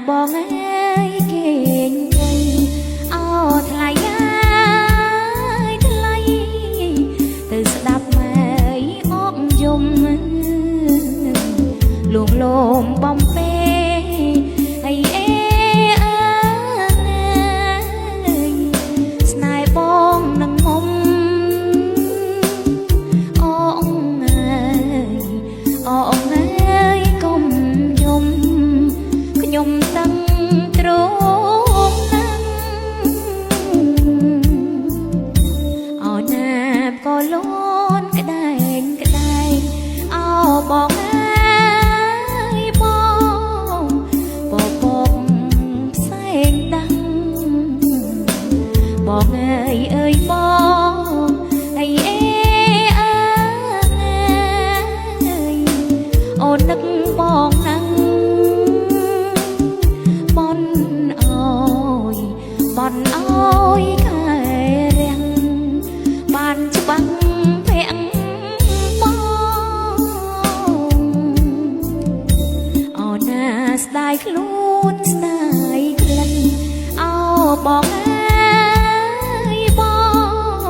បងអើយគេងវិញអោថ្លៃអើយថ្លៃទៅស្ដាប់ម៉ែអបយំលួងលោមបំពេអីអេអើយស្នេហ៍បងនឹងមុំអូអងអើយអូអងអើយកុំយំខ្ញុំដឹងត្រង់ណាស់អូណាបក៏លូនក្ដែងក្ដែងអោបងអើយបងបបកផ្សែងដាំងបងអើយអើយបងអីអេអើយអូននឹកបងណាស់បនអើយខែរាំងបានច្បាំងភាំងបងអូណាស្ដាយខ្លួនស្ដាយក្លិនអោបងអើយប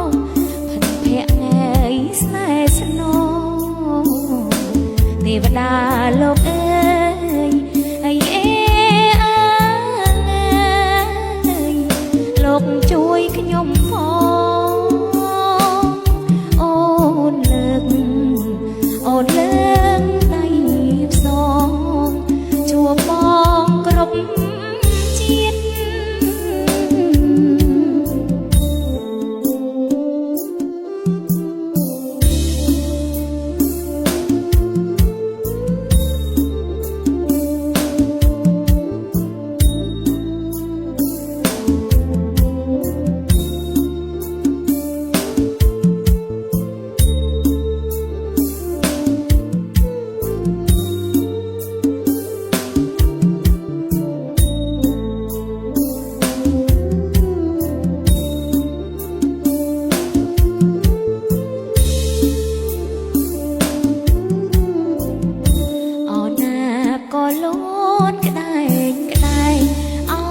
ងផិនភ័ក្រអើយស្នេហ៍ស្នងទេវតាលោកអើយអីអេលោកជួយខ្ញុំផងអូនលើកដៃផ្សងជួបបងគ្រប់ជាតិក៏លូនក្ដែងក្ដែងអោ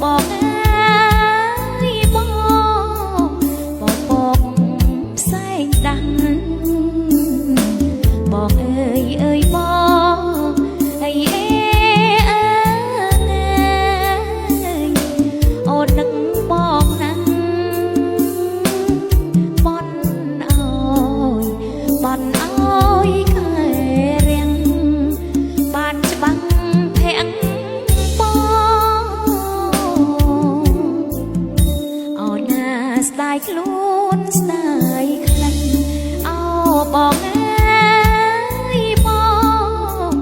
បងអើយបងបបកផ្សែងដាំងបងអើយអើយបងអីអេអើយអូននឹកបងណាស់បនអើយខែរាំងបានច្បាំងភាំងបងអូណាស្ដាយខ្លួនស្ដាយក្លិនអោបងអើយបង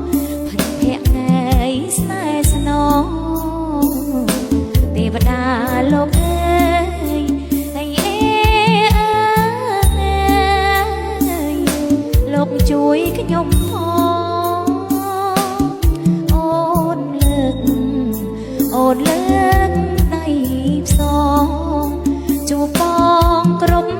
ផិនភ័ក្រអើយស្នេហ៍ស្នងទេវតាលោកអើយអីអេអើយលោកជួយខ្ញុំផងអូនលើកដៃផ្សងជួបបងគ្រប់